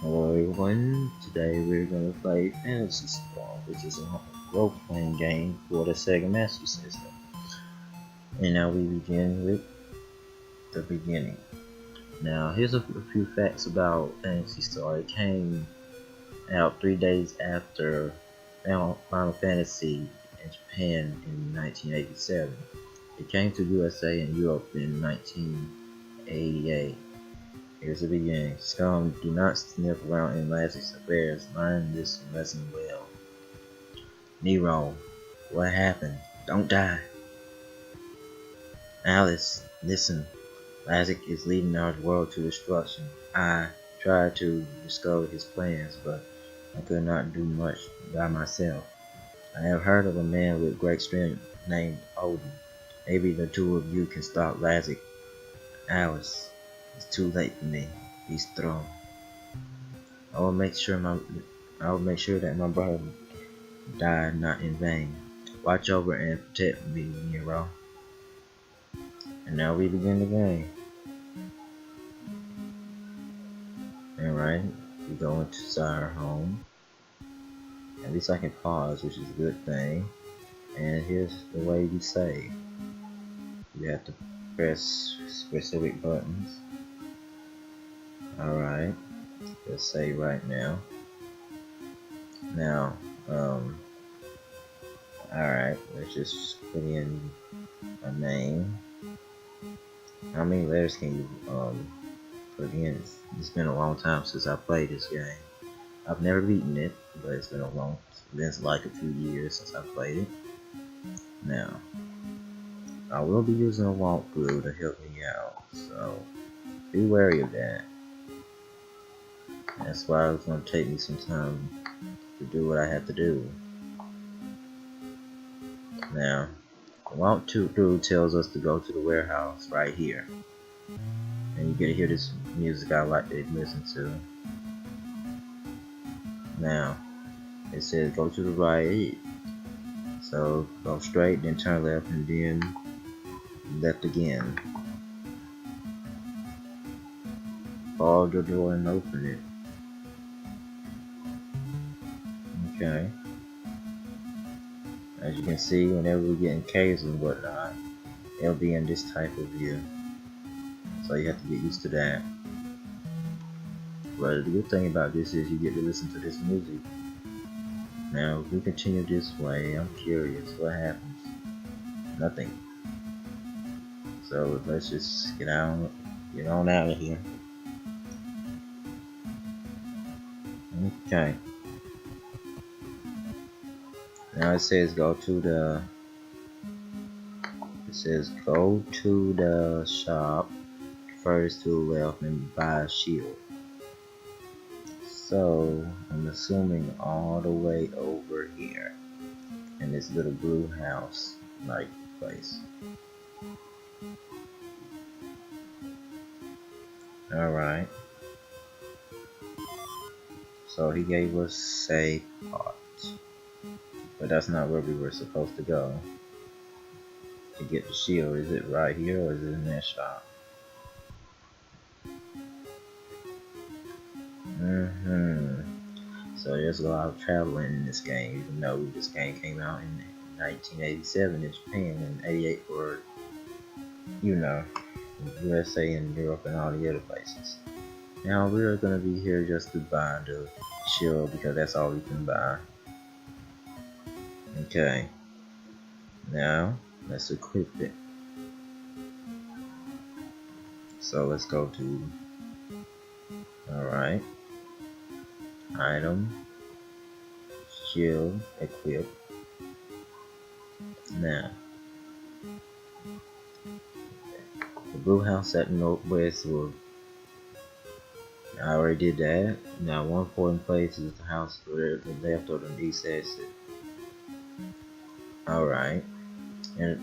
Hello everyone, today we're going to play Phantasy Star, which is a role-playing game for the Sega Master System. And now we begin with the beginning. Now here's a few facts about Phantasy Star. It came out 3 days after Final Fantasy in Japan in 1987. It came to USA and Europe in 1988. Here's the beginning. Scum, do not sniff around in Lazarus' affairs. Learn this lesson well. Nero, what happened? Don't die. Alice, listen. Lazarus is leading our world to destruction. I tried to discover his plans, but I could not do much by myself. I have heard of a man with great strength named Odin. Maybe the two of you can stop Lazarus. Alice, it's too late for me. He's strong. I will make sure that my brother died not in vain. Watch over and protect me, Nero. And now we begin the game. Alright, we go into our home. At least I can pause, which is a good thing. And here's the way you save. You have to press specific buttons. Alright, let's save right now. Now, alright, let's just put in a name. How many letters can you put in? It's been a long time since I played this game. I've never beaten it, but it's been like a few years since I played it. Now, I will be using a walkthrough to help me out, so be wary of that. That's why it's going to take me some time to do what I have to do. Now, the walkthrough tells us to go to the warehouse right here. And you get to hear this music I like to listen to. Now, it says go to the right, so go straight, then turn left, and then left again. Follow the door and open it. Okay. As you can see, whenever we get in caves and whatnot, it'll be in this type of view. So you have to get used to that. But the good thing about this is you get to listen to this music. Now, if we continue this way, I'm curious what happens. Nothing. So let's just get on out of here. Okay. Now it says go to the shop first to the left and buy a shield. So I'm assuming all the way over here in this little blue house like place. Alright. So he gave us save parts. But that's not where we were supposed to go to get the shield. Is it right here or is it in that shop? So there's a lot of traveling in this game, even though this game came out in 1987 in Japan and 88 for, USA and Europe and all the other places. Now we're gonna be here just to buy the shield because that's all we can buy. Okay. Now let's equip it. So let's go to alright. Item, shield, equip. Now, the blue house at the northwest will. I already did that. Now, one important place is the house where the left or the east exit. Alright, and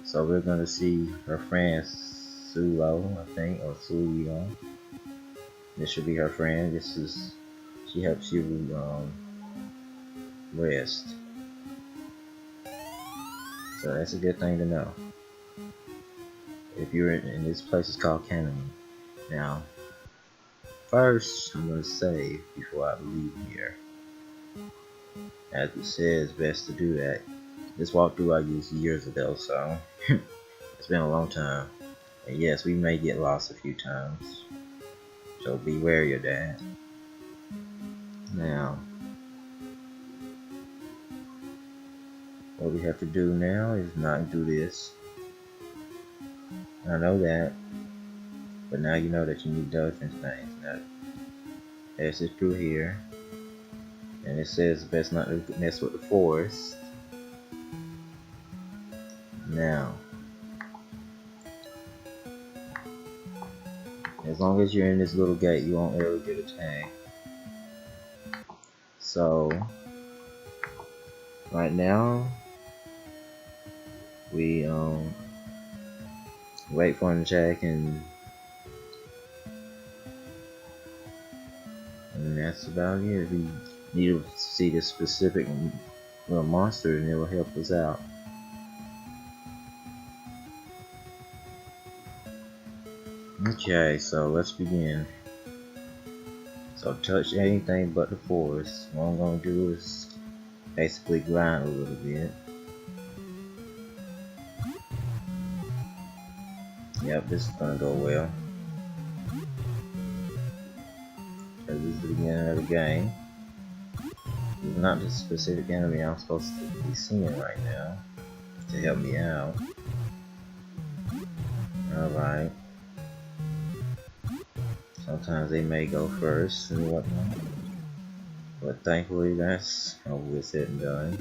so we're gonna see her friend Sulo, I think, or Suyo. This should be her friend. She helps you rest. So that's a good thing to know. If you're in this place, it's called Cannon. Now, first, I'm gonna save before I leave here. As it says, best to do that. This walkthrough I used years ago, so it's been a long time. And yes, we may get lost a few times, so be wary of that. Now, what we have to do now is not do this. I know that, but now you know that you need those things. Now, exit through here, and it says best not to mess with the forest. Now, as long as you're in this little gate, you won't ever get attacked. So, right now, we wait for an attack, and that's about it. We need to see this specific little monster, and it will help us out. Okay, so let's begin. So touch anything but the forest. What I'm gonna do is basically grind a little bit. Yep, this is gonna go well. Because this is the beginning of the game. It's not the specific enemy I'm supposed to be seeing right now to help me out. Alright. Sometimes they may go first and whatnot. But thankfully that's over said and done.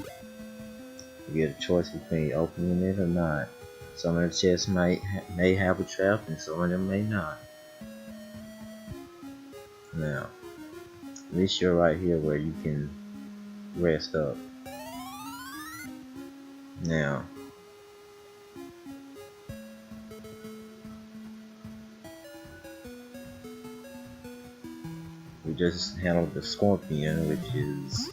You get a choice between opening it or not. Some of the chests may have a trap and some of them may not. Now, at least you're right here where you can rest up. Now, we just handled the scorpion, which is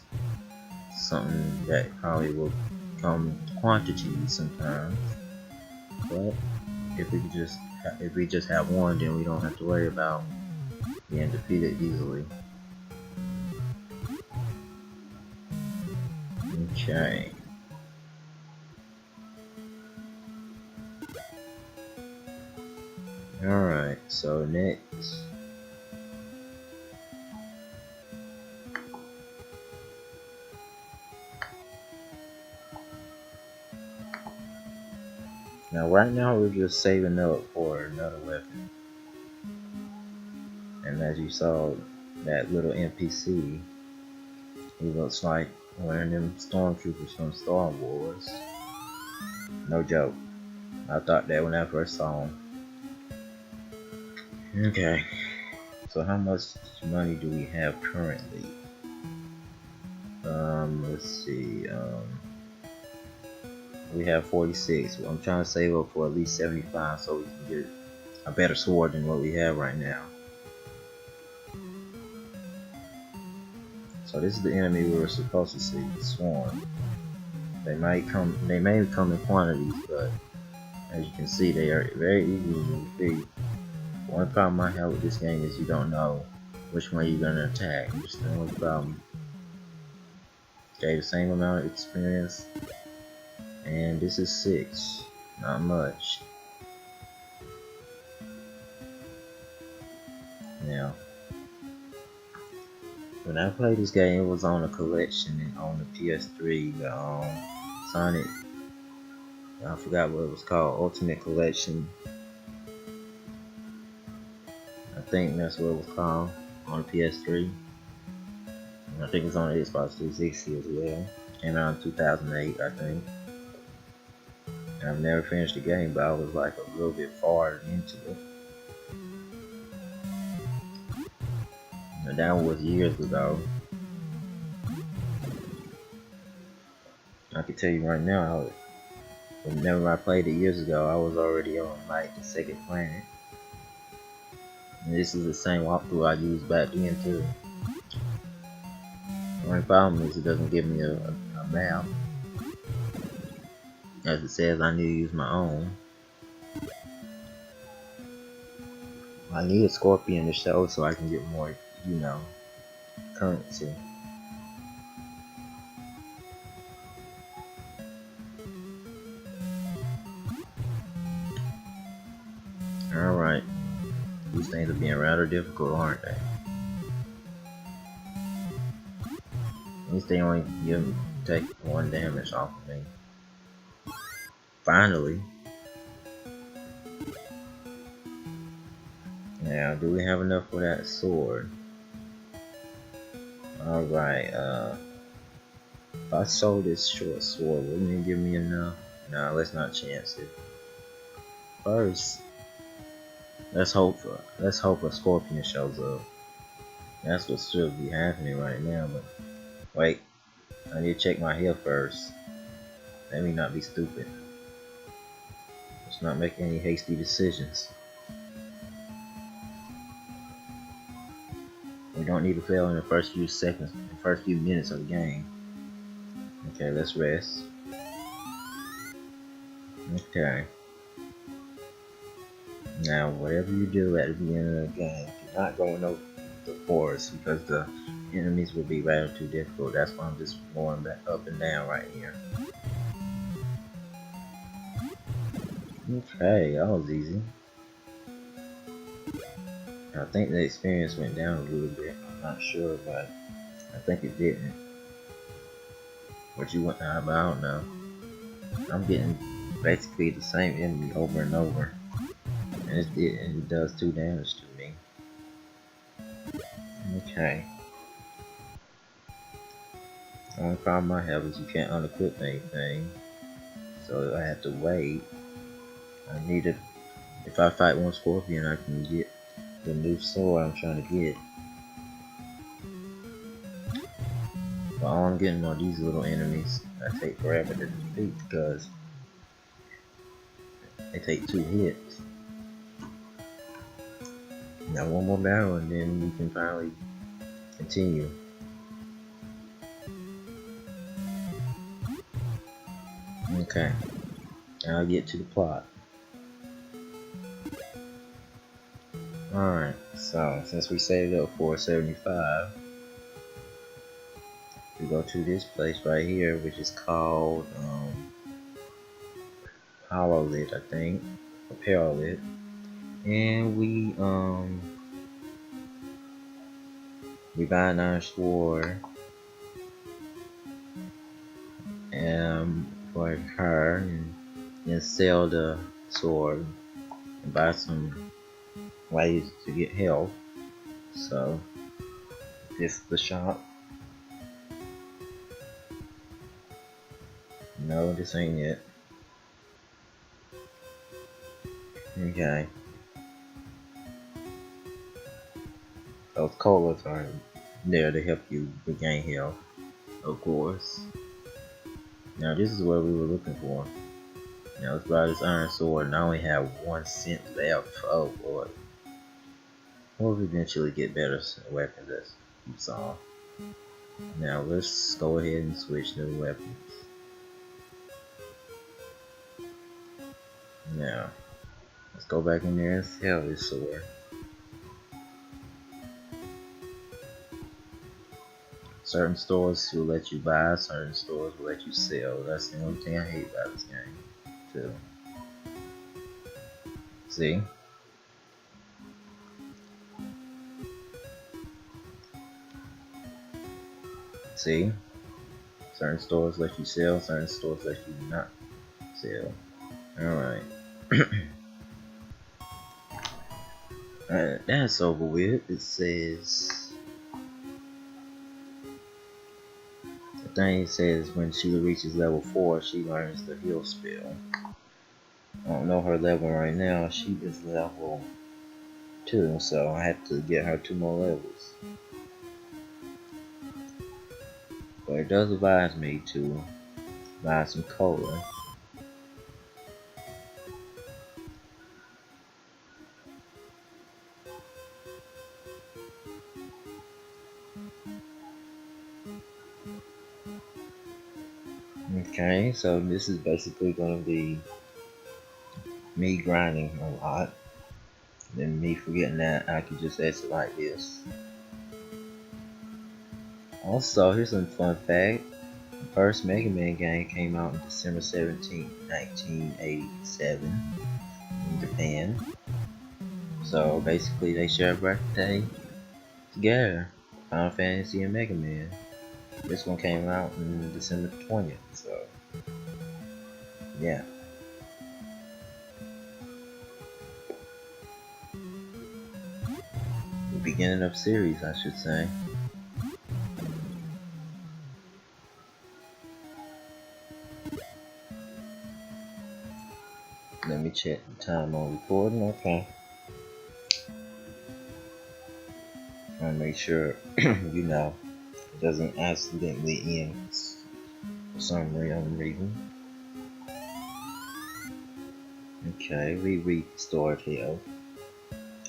something that probably will come in quantity sometimes. But if we just have one, then we don't have to worry about being defeated easily. Okay. Alright, so next. Now right now we're just saving up for another weapon. And as you saw, that little NPC, he looks like one of them stormtroopers from Star Wars. No joke. I thought that when I first saw him. Okay. So how much money do we have currently? Let's see. We have 46. I'm trying to save up for at least 75 so we can get a better sword than what we have right now. So this is the enemy we were supposed to see, the swarm. They may come in quantities, but as you can see, they are very easy to defeat. One problem I have with this game is you don't know which one you're gonna attack. That's the only problem. Okay, the same amount of experience, and this is 6, not much. Now, when I played this game, it was on a collection and on the PS3, the Sonic, I forgot what it was called, Ultimate Collection. I think that's what it was called on the PS3. And I think it's on the Xbox 360 as well. Came out in 2008, I think. And I've never finished the game, but I was like a little bit far into it. And that was years ago. I can tell you right now, whenever I played it years ago, I was already on like the second planet. And this is the same walkthrough I used back then too. The only problem is it doesn't give me a map. As it says, I need to use my own. I need a scorpion to show so I can get more, you know, currency. Alright. These things are being rather difficult, aren't they? At least they only take 1 damage off of me. Finally. Now, do we have enough for that sword? Alright, if I sold this short sword, wouldn't it give me enough? Nah, let's not chance it. First, let's hope a scorpion shows up. That's what should be happening right now, but wait, I need to check my health first. Let me not be stupid. Let's not make any hasty decisions. We don't need to fail in the first few seconds, the first few minutes of the game. Okay, let's rest. Okay. Now, whatever you do at the beginning of the game, do not go in the forest because the enemies will be rather too difficult. That's why I'm just going back up and down right here. Okay, that was easy. I think the experience went down a little bit. I'm not sure, but I think it didn't. What you want? I don't know. I'm getting basically the same enemy over and over, and it does 2 damage to me. Okay. The only problem I have is you can't unequip anything, so I have to wait. I need to. If I fight one scorpion, I can get the new sword I'm trying to get. But all I'm getting are these little enemies that take forever to defeat because they take 2 hits. Now one more battle and then we can finally continue. Okay, now I'll get to the plot. Alright, so since we saved up 475, we go to this place right here, which is called Hollow-Lit, I think, or Paralit, and we buy an iron sword for her, and then sell the sword and buy some ways to get health. So this is the shop. No, this ain't it. Okay. Those colas are there to help you regain health, of course. Now this is what we were looking for. Now let's buy this iron sword, and I only have 1 cent left. Oh boy. We'll eventually get better weapons as you saw. Now let's go ahead and switch to the weapons. Now, let's go back in there and sell this sword. Certain stores will let you buy, certain stores will let you sell. That's the only thing I hate about this game, too. See? See? Certain stores let you sell, certain stores let you not sell. Alright. That's over with. It says... The thing says when Sheila reaches level 4, she learns the heal spell. I don't know her level right now. She is level 2, so I have to get her 2 more levels. But it does advise me to buy some cola. Okay, so this is basically going to be me grinding a lot. and me forgetting that I could just exit like this. Also, here's some fun fact. The first Mega Man game came out on December 17th, 1987 in Japan. So basically they share a birthday together. Final Fantasy and Mega Man. This one came out on December 20th, so yeah. The beginning of series, I should say. Let me check the time on recording. Okay. Trying to make sure, you know, it doesn't accidentally end for some reason. Okay, we read the story tale.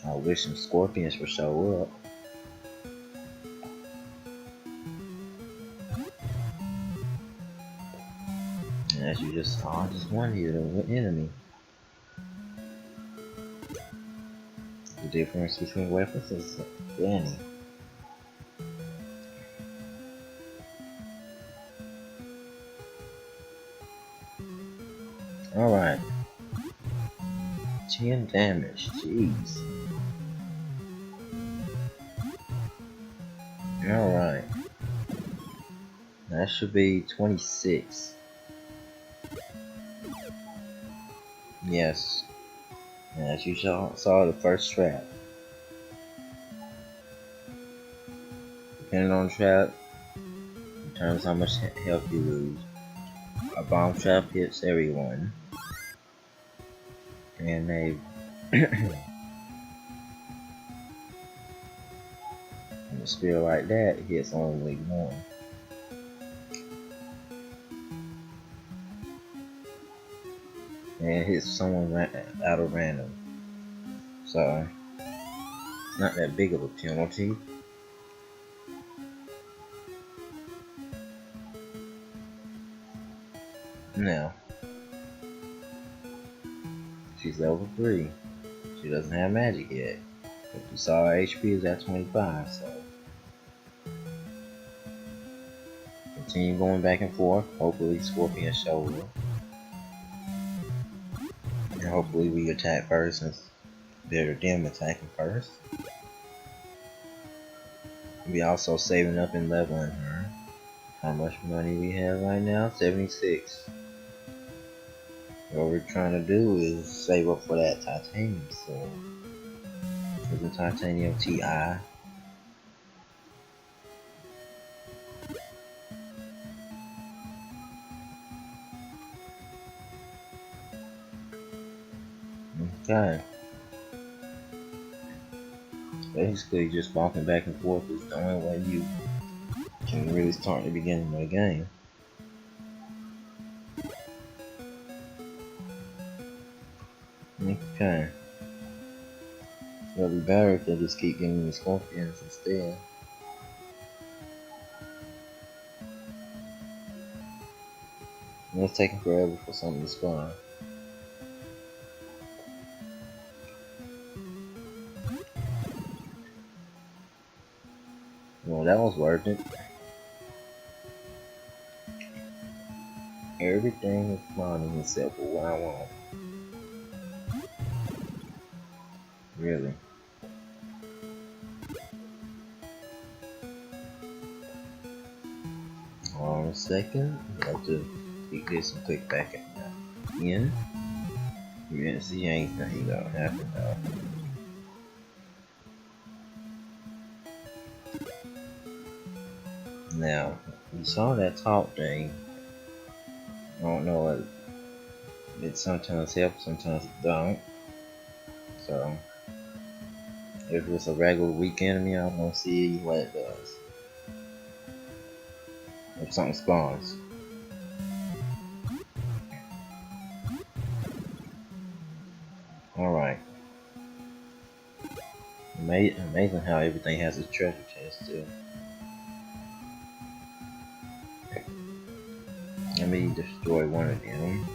I wish some scorpions would show up. And as you just saw, just one here, the enemy. The difference between weapons is Danny. Alright. 10 damage, jeez. Alright. That should be 26. Yes. And as you saw the first trap. Depending on the trap, determines how much health you lose. A bomb trap hits everyone. And a and a spear like that hits only one. And it hits someone out of random. So it's not that big of a penalty. Now, she's level 3. She doesn't have magic yet. But you saw her HP is at 25, so continue going back and forth. Hopefully Scorpion shows up. And hopefully we attack first since better them attacking first. We also saving up and leveling her. How much money we have right now? 76. What we're trying to do is save up for that titanium sword. It's a titanium TI. Okay. Basically just walking back and forth is the only way you can really start the beginning of the game. Okay. It'll be better if they just keep getting the scorpions instead. And it's taking forever for something to spawn. Well, that was worth it. Everything is spawning except for what I want. Really. Hold on a second. I have to take this and click back in. You didn't see anything that happened though. Now, you saw that top thing. I don't know what it sometimes helps, sometimes it don't. So, if it's a regular weak enemy, I'm gonna see what it does. If something spawns. Alright. Amazing how everything has a treasure chest too. Let me destroy one of them.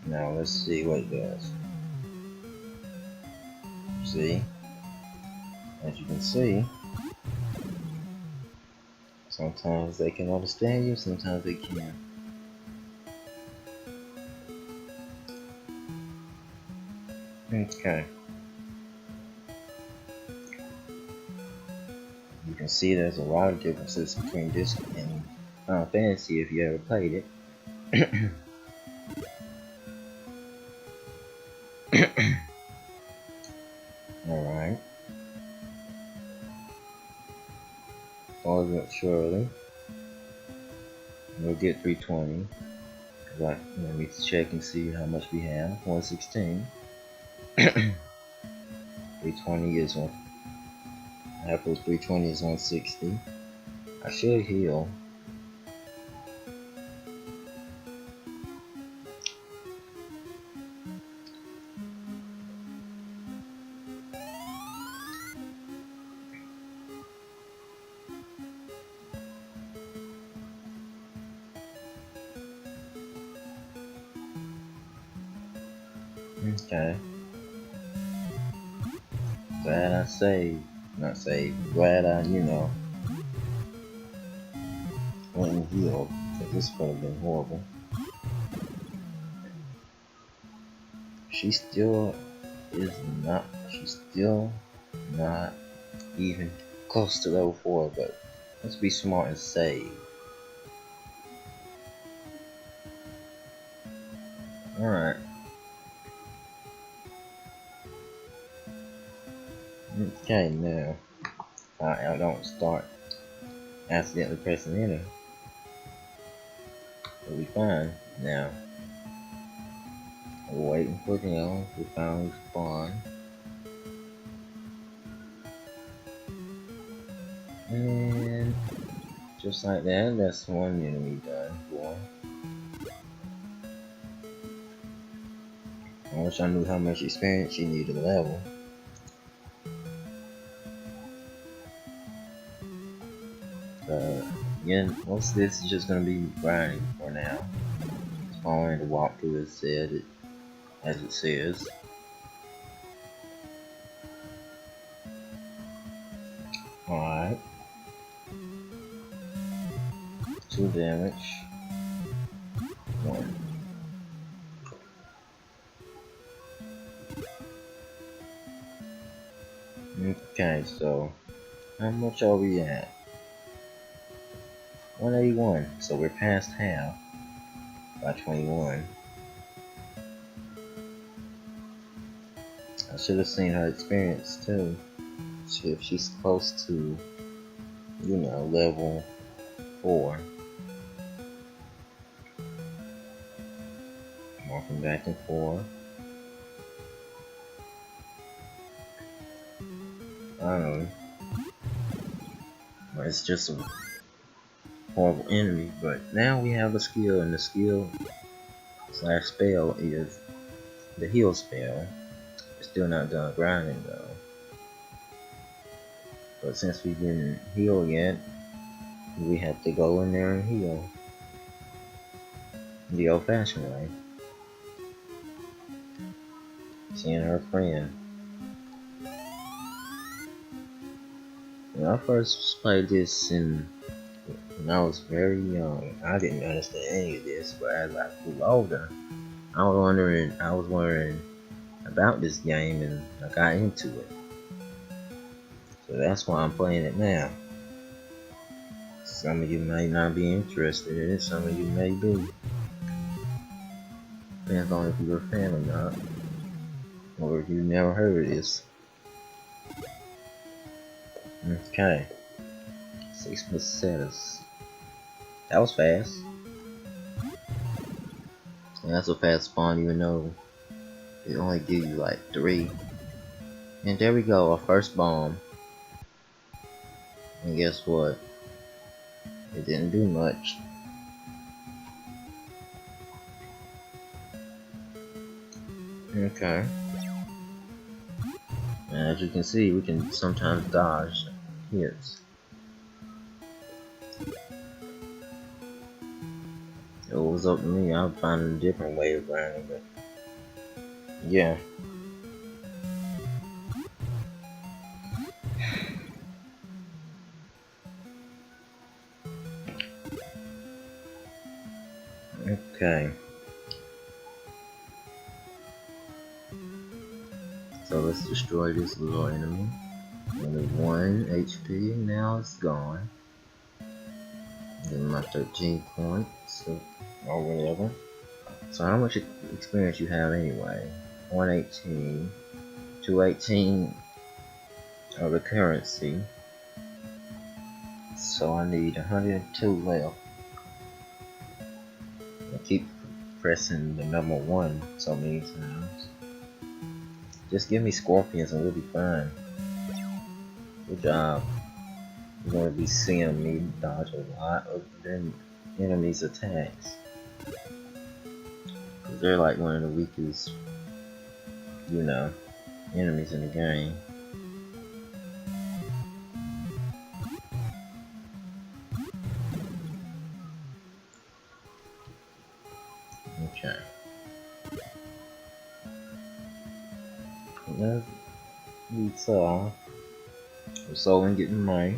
Now let's see what it does. See, as you can see, sometimes they can understand you, sometimes they can't. Okay. You can see there's a lot of differences between this and Final Fantasy if you ever played it. Alright. Slowly but surely, we'll get 320. Let me check and see how much we have. 116. 320 is one. After 320 is 160. I should heal. Okay. Glad I saved. Not saved. Glad I, went and healed. Because this could have been horrible. She's still not even close to level 4, but let's be smart and save. Alright. Okay, now, I don't start accidentally pressing enter. We'll be fine. Now, we're waiting for them to finally spawn. And just like that, that's one enemy done for. I wish I knew how much experience you need to level. Again, most of this is just gonna be grinding for now. Following the walkthrough as it says. Alright. 2 damage. 1. Okay, so how much are we at? 181, so we're past half by 21. I should have seen her experience too. See if she's close to, level 4. Walking back and forth. I don't know. But it's just a horrible enemy. But now we have a skill, and the skill / spell is the heal spell. We're still not done grinding though. But since we didn't heal yet, we have to go in there and heal the old-fashioned way. Seeing her friend. When I first played this when I was very young, I didn't understand any of this, but as I grew older, I was wondering about this game, and I got into it. So that's why I'm playing it now. Some of you may not be interested in it, some of you may be. Depends on if you're a fan or not, or if you've never heard of this. Okay. 6 pesetas. That was fast. And that's a fast spawn, even though it only gives you like 3. And there we go, our first bomb. And guess what? It didn't do much. Okay. And as you can see, we can sometimes dodge hits. If it was up to me, I'd find a different way of grinding, but yeah. Okay. So let's destroy this little enemy. Only 1 HP, now it's gone. Give me my 13 points or whatever. So how much experience you have anyway? 118, 218 of the currency. So I need 102 left. I keep pressing the number 1 so many times. Just give me scorpions and we'll be fine. Good job. You're going to be seeing me dodge a lot of them enemies' attacks. Cause they're like one of the weakest, enemies in the game. Okay. Let's beats off. So I'm getting money.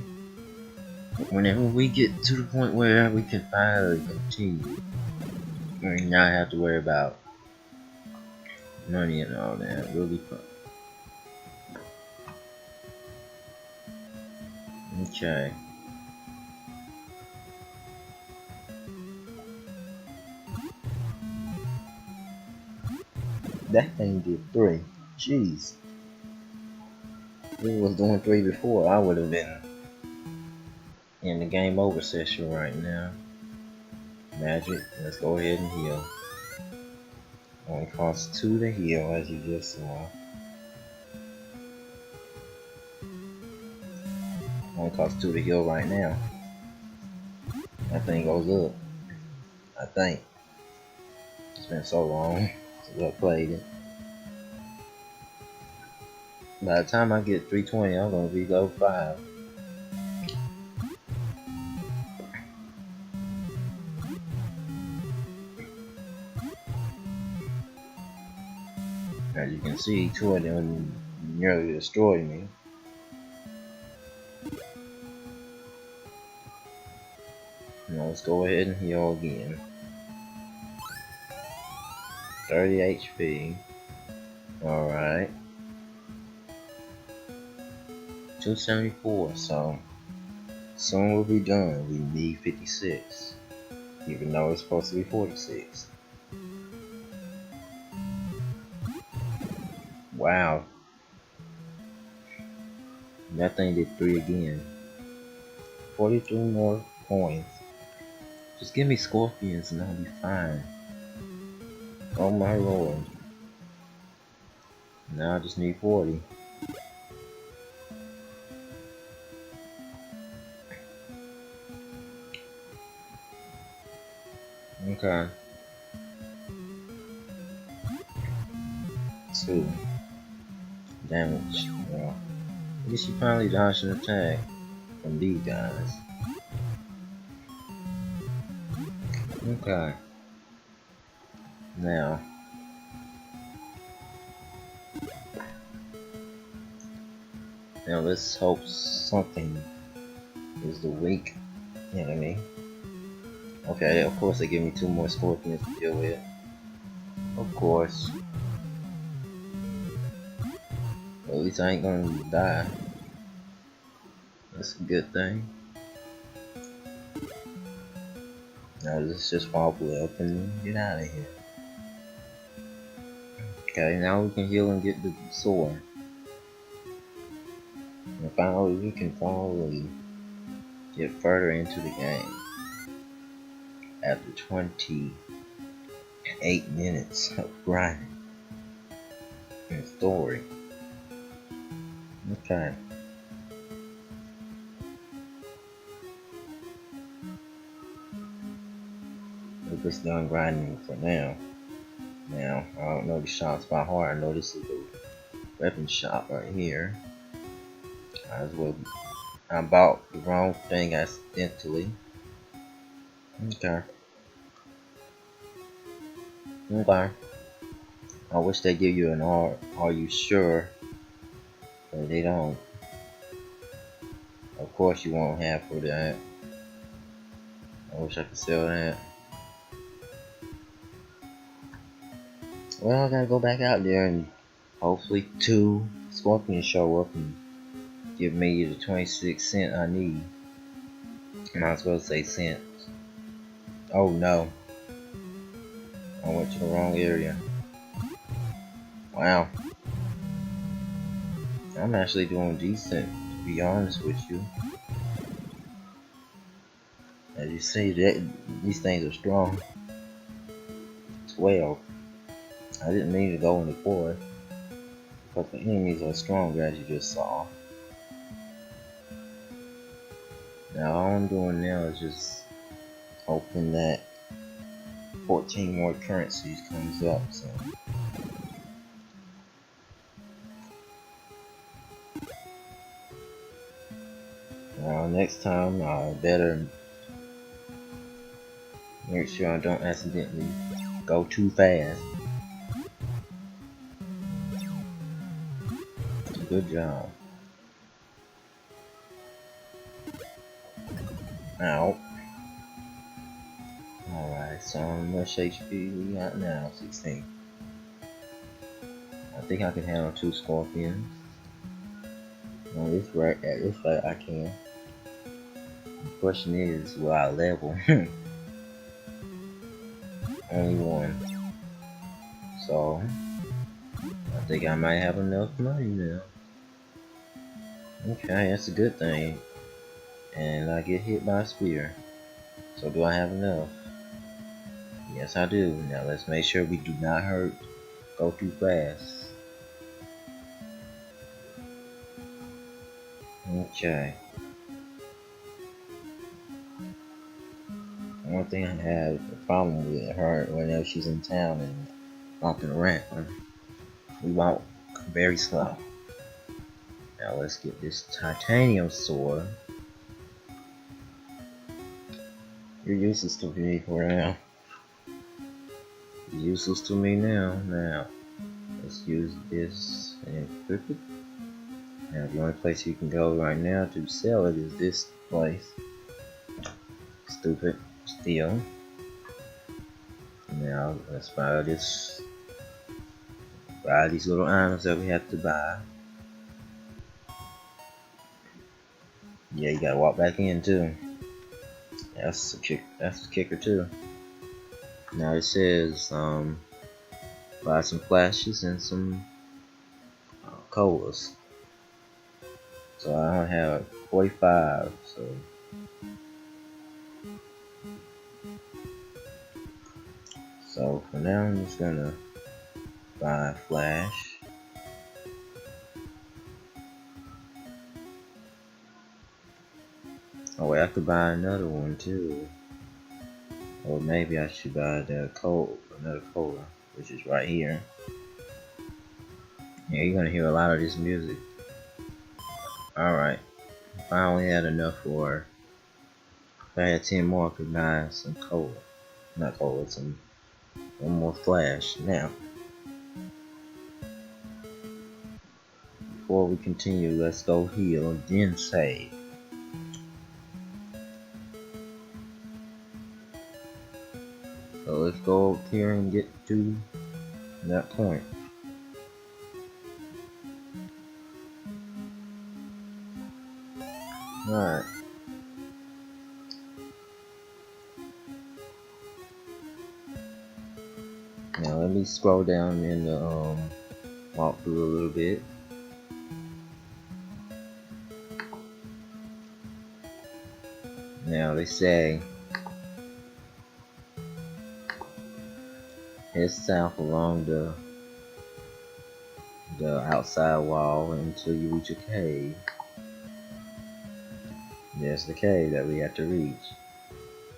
Whenever we get to the point where we can finally continue, we not have to worry about money and all that. We'll be fun. Okay. That thing did 3. Jeez. If it was doing 3 before, I would have been in the game over session right now. Magic, let's go ahead and heal. Only costs 2 to heal, as you just saw. Only costs 2 to heal right now. That thing goes up. I think. It's been so long since I played it. By the time I get 320, I'm gonna be level 5. As you can see, 2 of them nearly destroyed me. Now let's go ahead and heal again. 30 HP. Alright. 274, so soon we'll be done. We need 56. Even though it's supposed to be 46. Wow. That thing did 3 again. 43 more points. Just give me scorpions and I'll be fine. Oh my lord. Now I just need 40. Okay. 2 damage. Well, at least you finally dodged an attack from these guys. Okay. Now let's hope something is the weak enemy. Okay, of course they give me 2 more scorpions to deal with. Of course. Well, at least I ain't gonna die. That's a good thing. Now let's just wobble up and get out of here. Okay, now we can heal and get the sword. And finally we can finally get further into the game. After 28 minutes of grinding and story. Okay. We're just done grinding for now. Now, I don't know the shops by heart. I know this is the weapon shop right here. As well, I bought the wrong thing accidentally. Okay. Okay. I wish they give you an are you sure? But they don't. Of course you won't have for that. I wish I could sell that. Well, I gotta go back out there and hopefully 2 scorpions show up and give me the 26 cents I need. Might as well say cents. Oh no, I went to the wrong area. Wow, I'm actually doing decent, to be honest with you. As you see, these things are strong. 12. I didn't mean to go into 4, but the enemies are stronger, as you just saw. Now all I'm doing now is just hoping that 14 more currencies comes up. So now next time I better make sure I don't accidentally go too fast. Good job. Ow. Alright, so how much HP we got now? 16. I think I can handle 2 scorpions. At this rate I can. The question is, will I level? Only 1. So, I think I might have enough money now. Okay, that's a good thing. And I get hit by a spear. So do I have enough? Yes, I do. Now let's make sure we do not go too fast. Okay. One thing I have a problem with her whenever she's in town and walking around, we walk very slow. Now let's get this titanium sword. You're useless to me for now. You're useless to me now. Now, let's use this and equip it. Now the only place you can go right now to sell it is this place. Stupid. Steal. Now let's buy these little items that we have to buy. Yeah, you gotta walk back in too. That's the kicker too. Now it says buy some flashes and some colas. So I don't have 45. So for now I'm just gonna buy a flash. Oh wait, I could buy another one too. Or maybe I should buy another cola, which is right here. Yeah, you're gonna hear a lot of this music. Alright. If I only had enough for, if I had 10 more, I could buy some cola. Not cola, one more flash. Now, before we continue, let's go heal and then save. So let's go up here and get to that point. Alright. Now let me scroll down and walk through a little bit. Now they say head south along the outside wall until you reach a cave. There's the cave that we have to reach.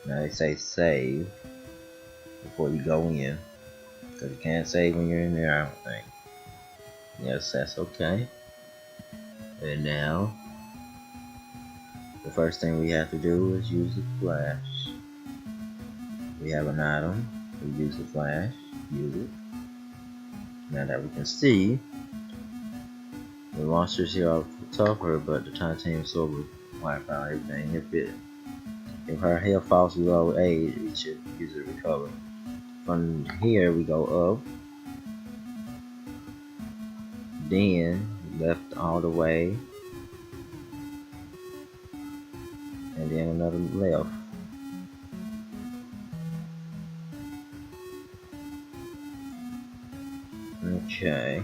Now they say save before you go in, because you can't save when you're in there, I don't think. Yes, that's okay. And now the first thing we have to do is use the flash. We have an item, we use the flash, use it. Now that we can see, the monsters here are tougher, but the titanium sword will wipe out everything. If her health falls below 8, we should use it to recover. From here we go up, then left all the way, and then another left. Okay.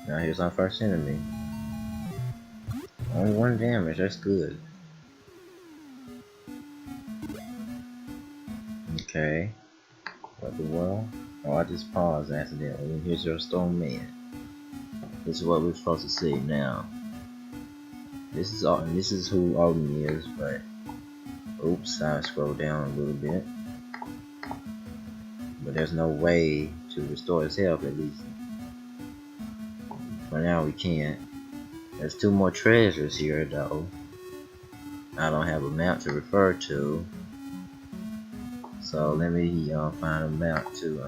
Now here's our first enemy. Only 1 damage, that's good. Okay. What the world? Oh, I just paused accidentally. Here's your stone man. This is what we're supposed to see now. This is who Odin is, but oops, I scrolled down a little bit. But there's no way to restore his health, at least. For now we can't. There's 2 more treasures here though. I don't have a map to refer to. So let me find a map to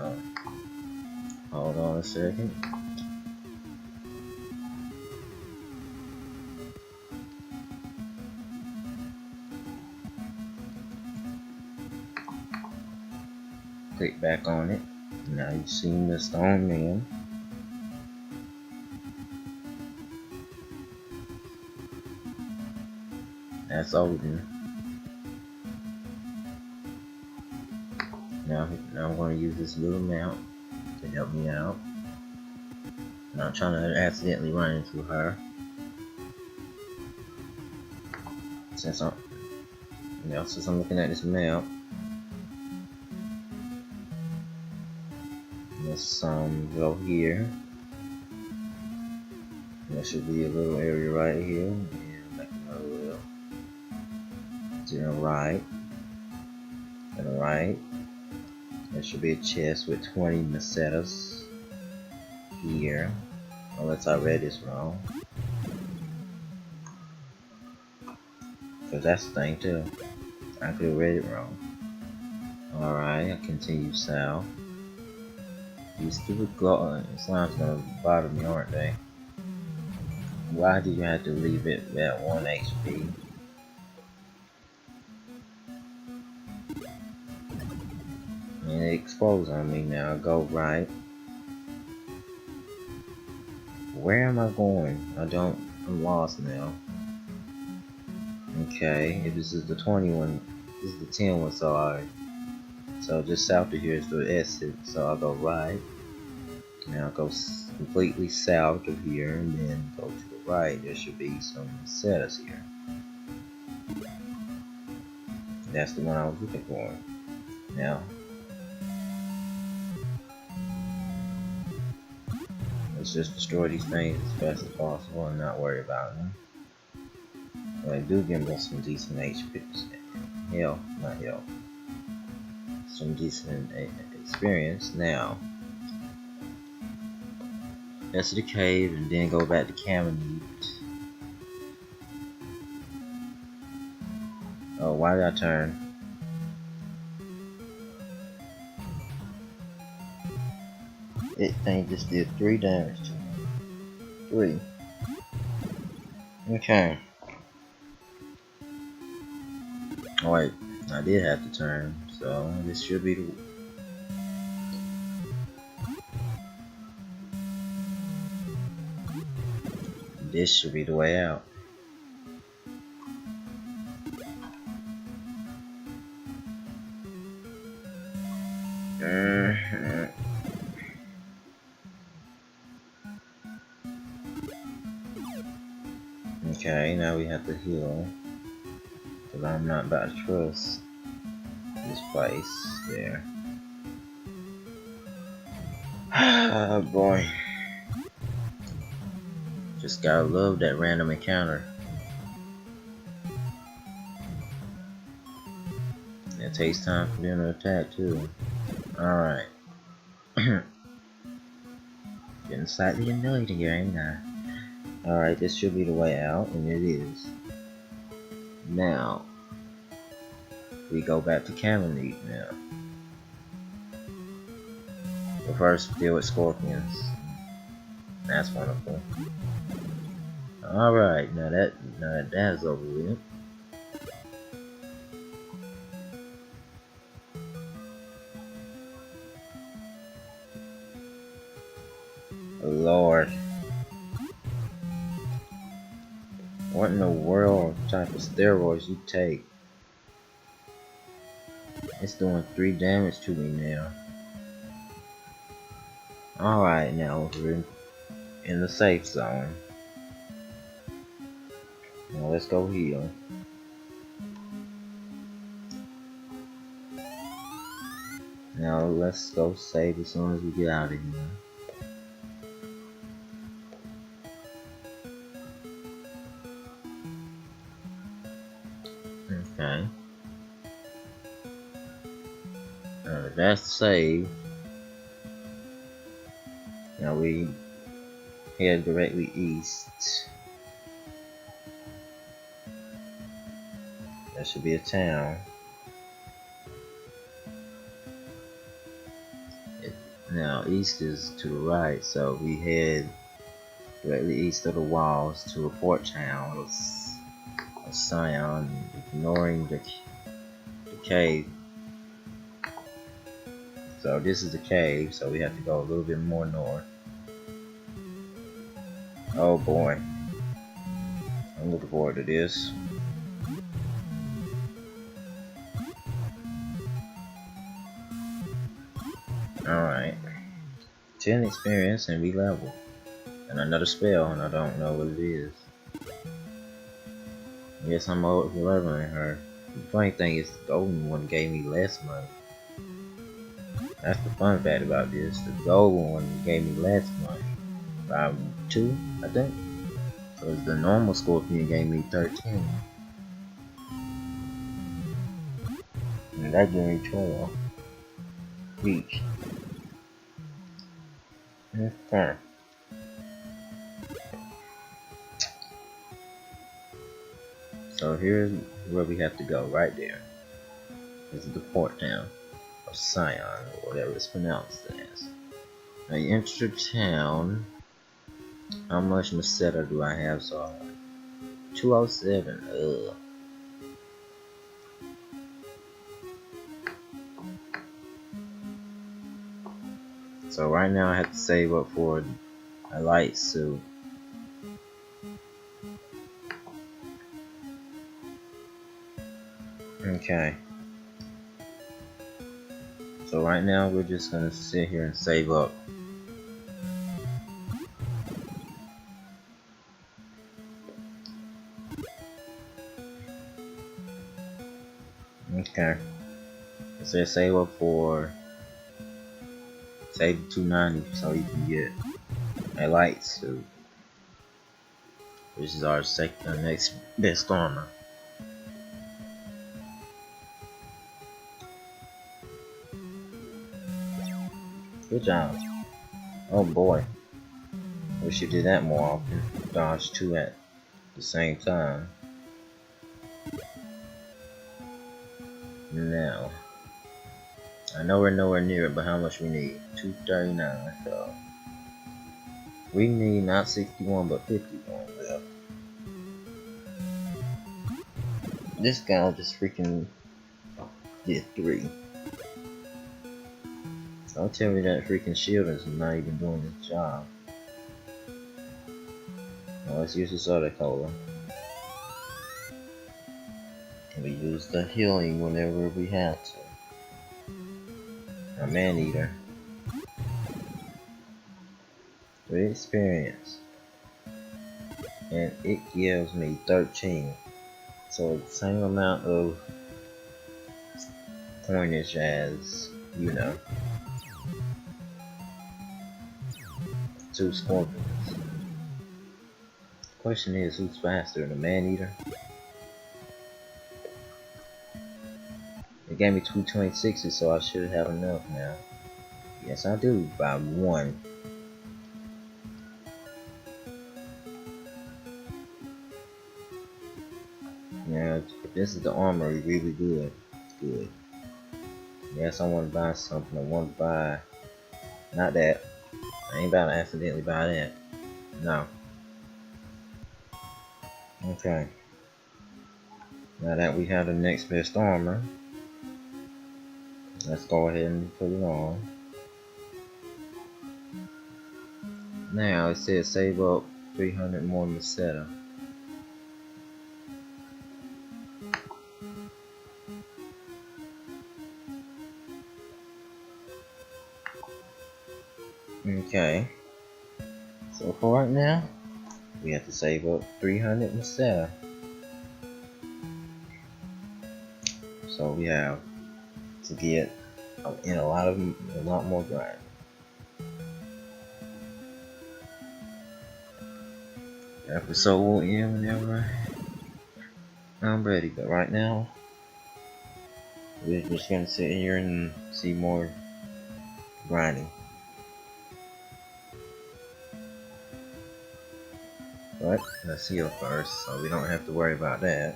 hold on a second. Click back on it. Now you've seen the stone man. That's Odin. Now I'm going to use this little map to help me out. And I'm trying to accidentally run into her. Since I'm looking at this map, let's go here. There should be a little area right here, and make another little to the right. To the right, there should be a chest with 20 macetas here, unless I read this wrong. Cause that's the thing too. I could have read it wrong. Alright, I continue south. These stupid slimes gonna bother me, aren't they? Why did you have to leave it at 1 HP? And it explodes on me now. Go right. Where am I going? I'm lost now. Okay, if this is the 21, this is the 10 one, so just south of here is the exit, so I'll go right. Now I'll go completely south of here and then go to the right. There should be some setters here. That's the one I was looking for. Now, let's just destroy these things as fast as possible and not worry about them. But I do give them some decent HP. Health, not health. Some decent experience. Now, that's the cave and then go back to Caminite. Oh, why did I turn? It thing just did 3 damage to me. 3. Okay. Oh wait, I did have to turn, so this should be the... This should be the way out. Okay, now we have to heal. Because I'm not about to trust this place there. Oh boy. Just gotta love that random encounter. It takes time for them to attack too. Alright. Getting slightly annoyed here, ain't I? Alright, this should be the way out, and it is. Now, we go back to Caminite now. But first, deal with scorpions. That's wonderful. Alright, now that is over with. Lord. What in the world type of steroids you take? It's doing 3 damage to me now. Alright, now we're in the safe zone. Now let's go heal. Now let's go save as soon as we get out of here. Okay. That's the save. Now we head directly east. There should be a town. Now east is to the right, so we head directly east of the walls to a port town of Sion, ignoring the cave. So this is the cave, so we have to go a little bit more north. Oh boy, I'm looking forward to this. Alright, 10 experience and we level. And another spell, and I don't know what it is. Yes, I'm leveling her. The funny thing is, the golden one gave me less money. That's the fun fact about this. The golden one gave me less money. By 2, I think. So the normal scorpion gave me 13. And that gave me 12 each. Okay. So here's where we have to go, right there. This is the port town of Sion, or whatever it's pronounced as. Now you enter town. How much Meseta do I have so far? 207. Ugh. So right now I have to save up for a light suit. Okay. So right now we're just gonna sit here and save up. Okay. It says save up for save 290 so you can get a light suit, which is our next best armor. Good job. Oh boy. Wish you did that more often. Dodge 2 at the same time. Now, I know we're nowhere near it, but how much we need? 239, so we need not 61 but 51 left. This guy just freaking did 3. Don't tell me that freaking shield is not even doing its job. Now let's use this other color. We use the healing whenever we have to. A man-eater. 3 experience. And it gives me 13. So the same amount of coinage as, you know, 2 scorpions. Question is, who's faster, the man-eater? It gave me 226, so I should have enough now. Yes, I do, by 1. Now, if this is the armor, really good. Good. Yes, I want to buy something. I want to buy... Not that. I ain't about to accidentally buy that. No. Okay. Now that we have the next best armor, let's go ahead and put it on. Now it says save up 300 more Meseta. Okay. So for right now, we have to save up 300 Meseta. So we have to get in a lot more grind. Episode will end whenever I'm ready, but right now we're just gonna sit here and see more grinding. But let's heal first, so we don't have to worry about that.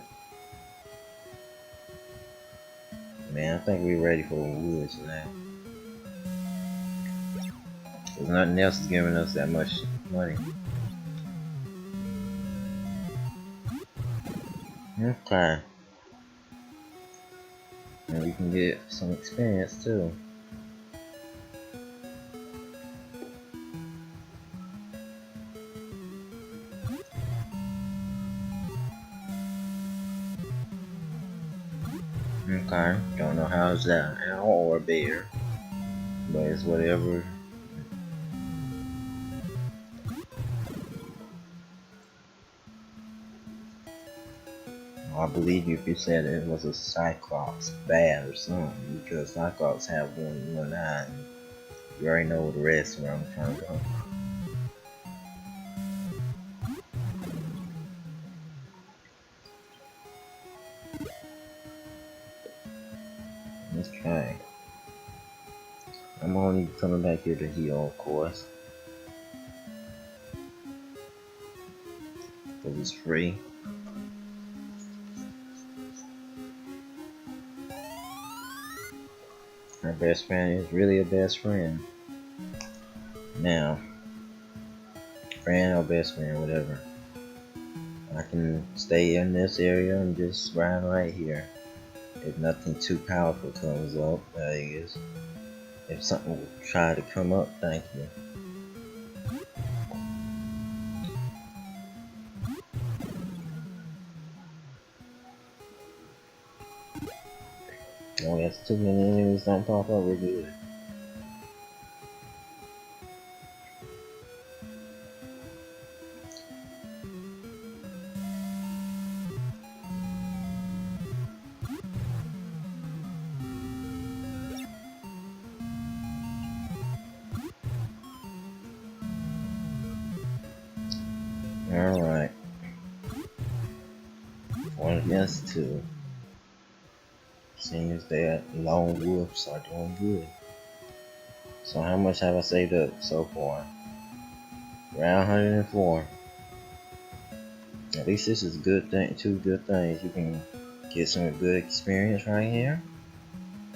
Man, I think we're ready for the woods now. Cause nothing else is giving us that much money. Okay. And we can get some experience too. Okay, don't know how is that an owl or a bear, but it's whatever. I believe if you said it was a Cyclops bat or something, because Cyclops have one eye. And you already know the rest where I'm trying to go. Okay. I'm only coming back here to heal, of course. Because it's free. Our best friend is really a best friend. Now, friend or best friend, whatever. I can stay in this area and just grind right here. If nothing too powerful comes up, that is. If something will try to come up, thank you. Oh, that's too many enemies don't pop up, we're good. Alright. 1 against 2. Seems that lone wolves are doing good. So how much have I saved up so far? Around 104. At least this is a good thing, 2 good things. You can get some good experience right here.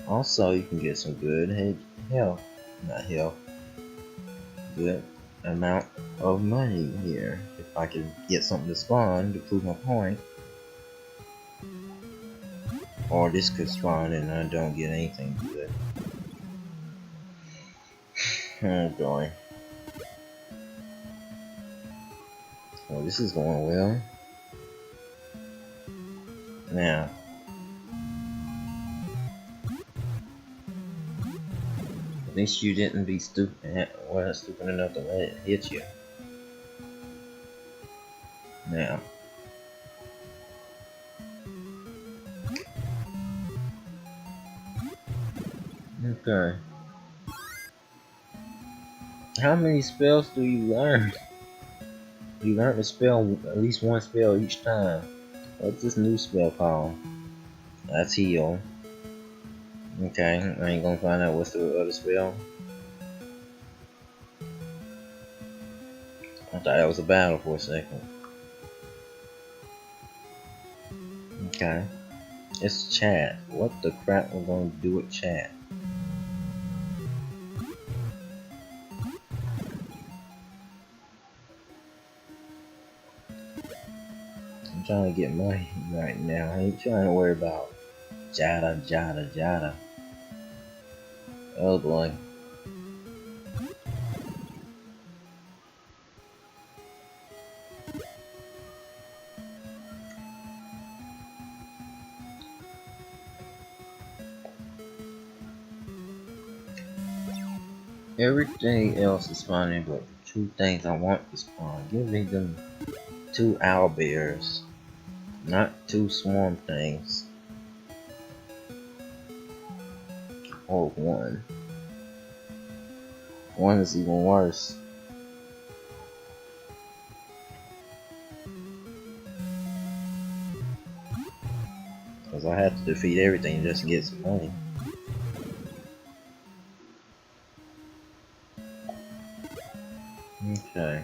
Also, you can get some good health. Not health. Good amount of money here. If I can get something to spawn to prove my point. Or this could spawn and I don't get anything good. Oh boy. Well, this is going well. Now, at least you didn't be stupid, wasn't stupid enough to let it hit you. Now, okay. How many spells do you learn? You learn to spell at least one spell each time. What's this new spell called? That's heal. Okay, I ain't gonna find out what's the other spell. I thought that was a battle for a second. Okay. It's chat. What the crap we're gonna do with chat? I'm trying to get money right now. I ain't trying to worry about jada. Oh boy. Everything else is spawning, but the two things I want to spawn. Give me them two owl bears, not two swarm things. Or one. One is even worse. Because I have to defeat everything just to get some money. Okay.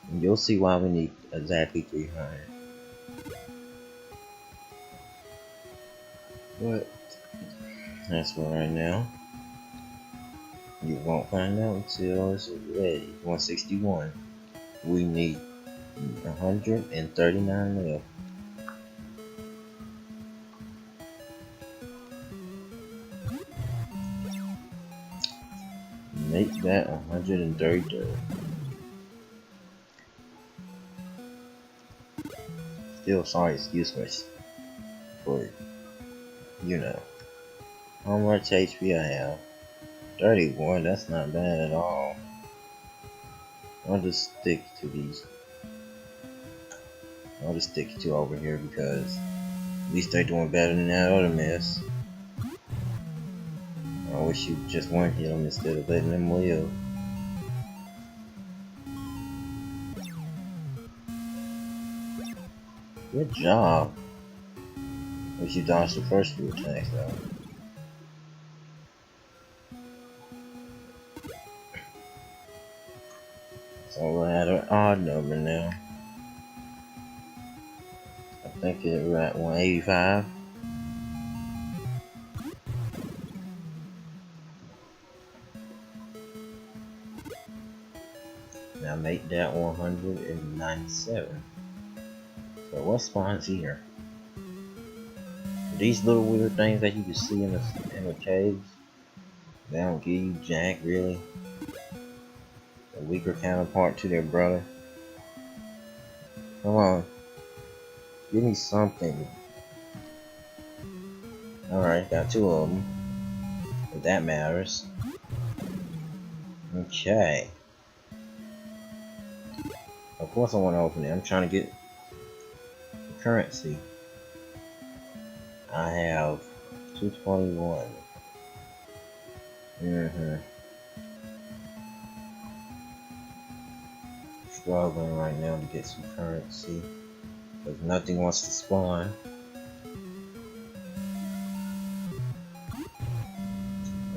And you'll see why we need exactly 300. But that's for right now. You won't find out until it's ready. 161. We need 139 left. Make that 133. Still sorry, excuse me for, you know, how much HP I have. 31, that's not bad at all. I'll just stick to these. I'll just stick to over here because at least they're doing better than that other mess. I wish you just weren't hit them instead of letting them live. Good job. Wish you dodged the first few attacks though. So we're at an odd number now. I think we're at 185. Now make that 197. So what spawns here? These little weird things that you can see in the caves, they don't give you jack really. A weaker counterpart to their brother. Come on, give me something. Alright, got two of them. If that matters. Okay. Of course I want to open it. I'm trying to get the currency. I have 221. Struggling right now to get some currency. Because nothing wants to spawn.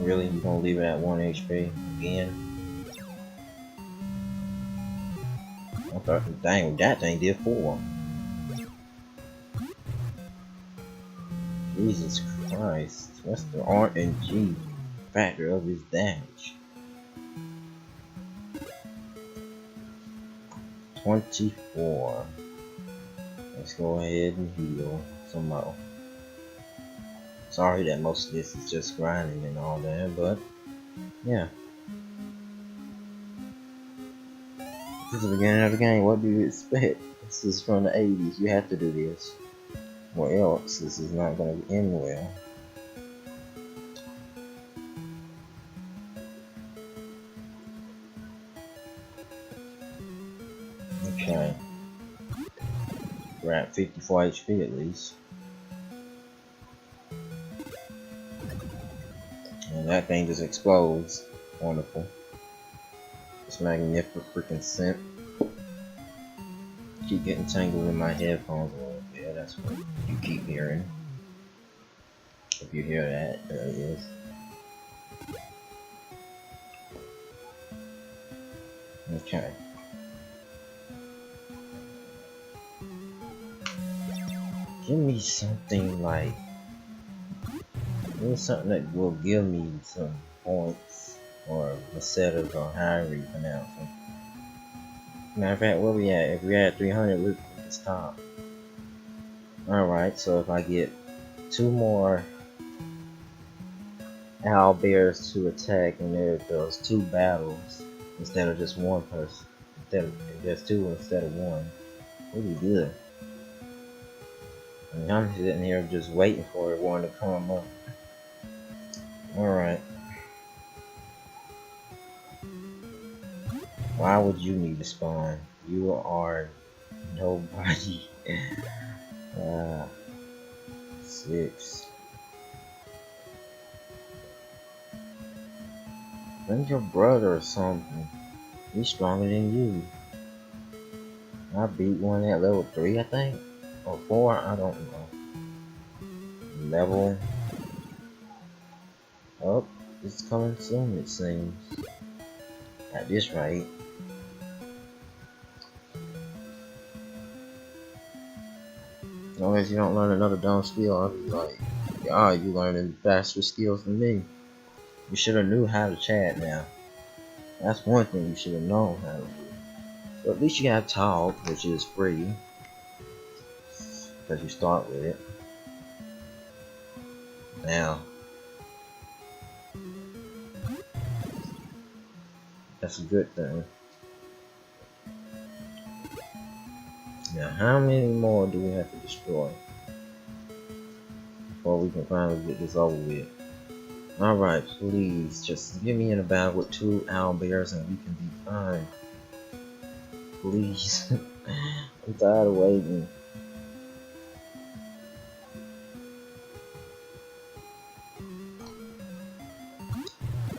Really, you gonna leave it at 1 HP again? I thought, dang, that thing did 4. Jesus Christ, what's the RNG factor of his damage? 24. Let's go ahead and heal some more. Sorry that most of this is just grinding and all that, but yeah. This is the beginning of the game. What do you expect? This is from the 80s. You have to do this. Or else this is not going to end well. Okay. We're at 54 HP at least. And that thing just explodes. Wonderful. It's magnificent freaking scent. Keep getting tangled in my headphones a little bit. That's what you keep hearing. If you hear that, there it is. Okay. Give me something like, give me something that will give me some points or Macetas or however you pronounce them. Matter of fact, where we at? If we're at 300, we're at the top. Alright, so if I get 2 more owl bears to attack and there's 2 battles instead of just 1 person, instead of, there's 2 instead of 1, pretty good. And I'm sitting here just waiting for one to come up. Alright. Why would you need to spawn? You are nobody. 6. Bring your brother or something. He's stronger than you. I beat one at level 3, I think. Or 4, I don't know. Level. Oh, it's coming soon, it seems. At this rate. As long as you don't learn another dumb skill, I'll be like, ah, you learning faster skills than me. You should have knew how to chat now. That's one thing you should have known how to do. But at least you got talk, which is free. Because you start with it. Now. That's a good thing. Now, how many more do we have to destroy before we can finally get this over with? Alright, please, just get me in a battle with 2 owlbears and we can be fine. Please. I'm tired of waiting.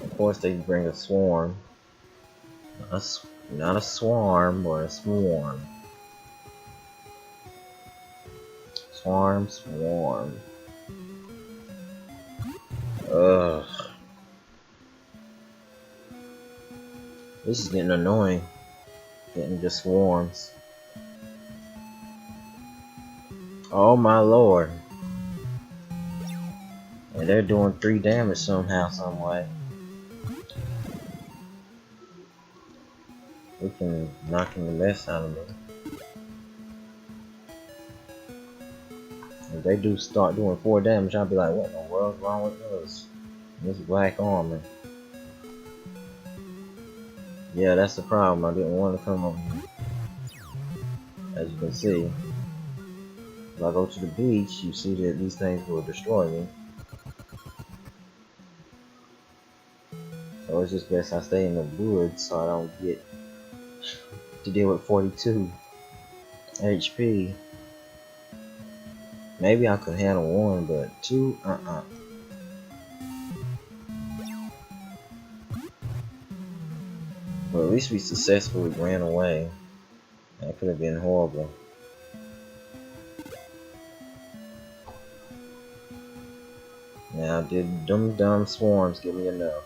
Of course, they bring a swarm. Not a swarm, but a swarm. Swarm. Ugh. This is getting annoying. Getting just swarms. Oh my lord. And they're doing 3 damage somehow, some way. We can knock the mess out of me. If they do start doing 4 damage, I'll be like, what in the world's wrong with us? This black armor. Yeah, that's the problem. I didn't want to come over here. As you can see, if I go to the beach, you see that these things will destroy me. So it's just best I stay in the woods so I don't get to deal with 42 HP. Maybe I could handle 1, but 2, But at least we successfully ran away. That could have been horrible. Now, did them dumb swarms give me enough?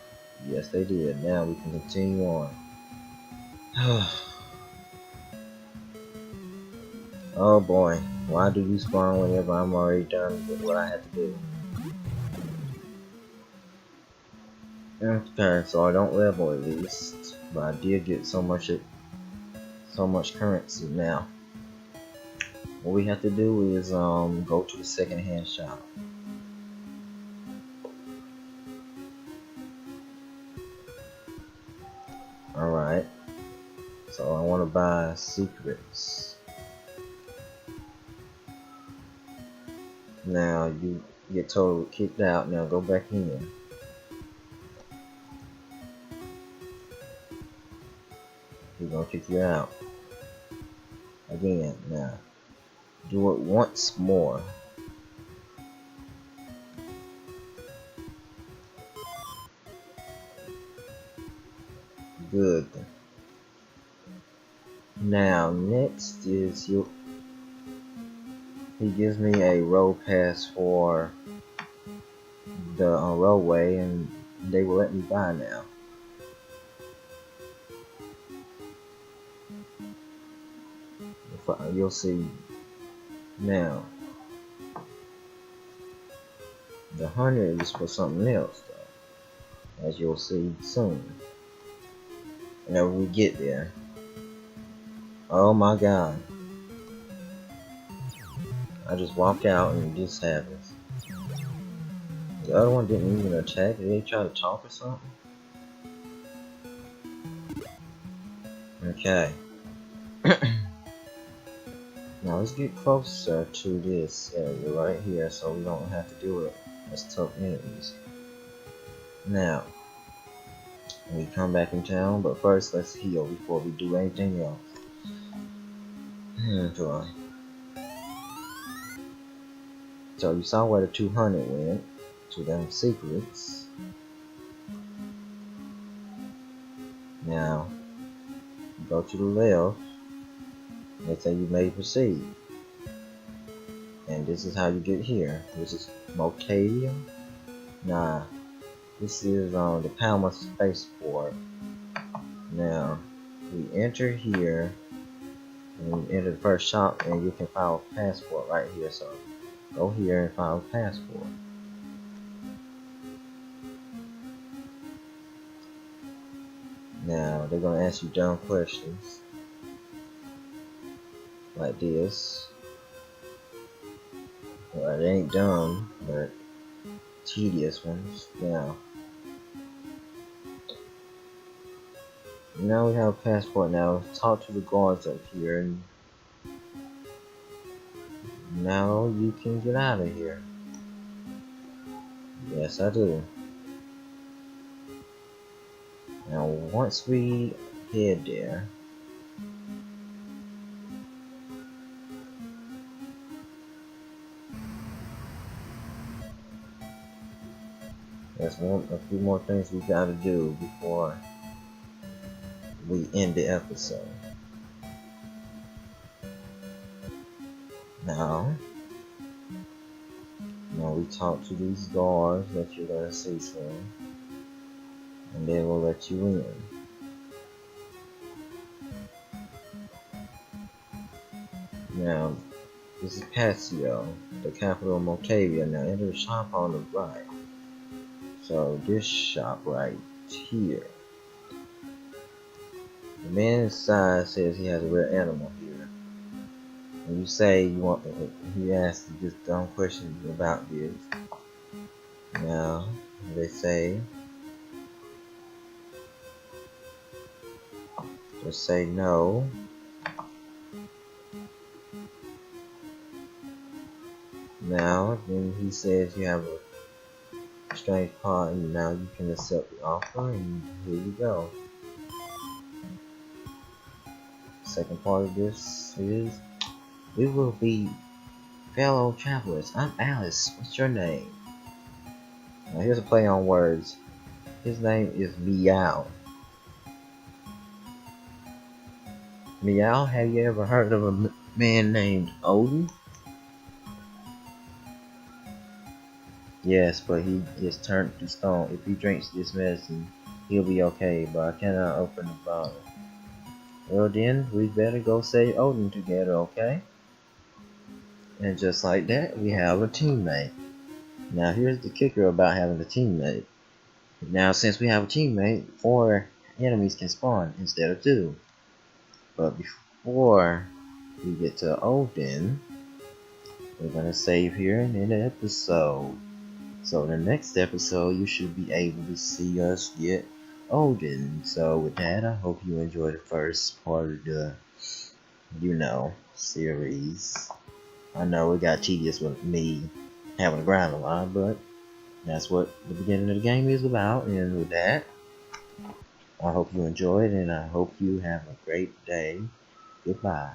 Yes, they did. Now we can continue on. Oh boy, why do you spawn whenever I'm already done with what I have to do? Okay, so I don't level at least, but I did get so much currency now. What we have to do is go to the second-hand shop. Alright, so I want to buy secrets. Now you get totally kicked out, now go back in. He's gonna kick you out. Again, now. Do it once more. Good. Now, next is he gives me a road pass for the roadway, and they will let me buy now. You'll see now. The 100 is for something else, though, as you'll see soon. Whenever we get there. Oh my god. I just walk out and this happens. The other one didn't even attack. Did they try to talk or something? Okay. Now let's get closer to this area right here so we don't have to deal with as tough enemies. Now, we come back in town, but first let's heal before we do anything else. Enjoy. So you saw where the 200 went, to them secrets. Now, you go to the left, they say you may proceed. And this is how you get here. This is Mocadia. Nah, this is the Palma spaceport. Now, we enter here, and we enter the first shop, and you can file a passport right here. So, go here and file a passport. Now, they're gonna ask you dumb questions, like this. Well, they ain't dumb, but tedious ones. Now we have a passport. Now talk to the guards up here, and now you can get out of here. Yes, I do. Now once we head there, there's a few more things we gotta do before we end the episode. Now we talk to these guards that you're gonna see soon, and they will let you in. Now, this is Patio, the capital of Moldavia. Now enter the shop on the right. So this shop right here. The man inside says he has a rare animal here. And you say you want, he asks you just dumb questions about this. Now, they say, just say no. Now, then he says you have a strange part, and now you can accept the offer, and here you go. Second part of this is, we will be fellow travelers. I'm Alice. What's your name? Now here's a play on words. His name is Meow. Meow, have you ever heard of a man named Odin? Yes, but he is turned to stone. If he drinks this medicine, he'll be okay, but I cannot open the bottle. Well then, we better go save Odin together, okay? And just like that, we have a teammate. Now here's the kicker about having a teammate. Now since we have a teammate, 4 enemies can spawn instead of 2. But before we get to Odin, we're gonna save here and end the episode. So in the next episode, you should be able to see us get Odin. So with that, I hope you enjoyed the first part of the, series. I know it got tedious with me having to grind a lot, but that's what the beginning of the game is about. And with that, I hope you enjoyed, and I hope you have a great day. Goodbye.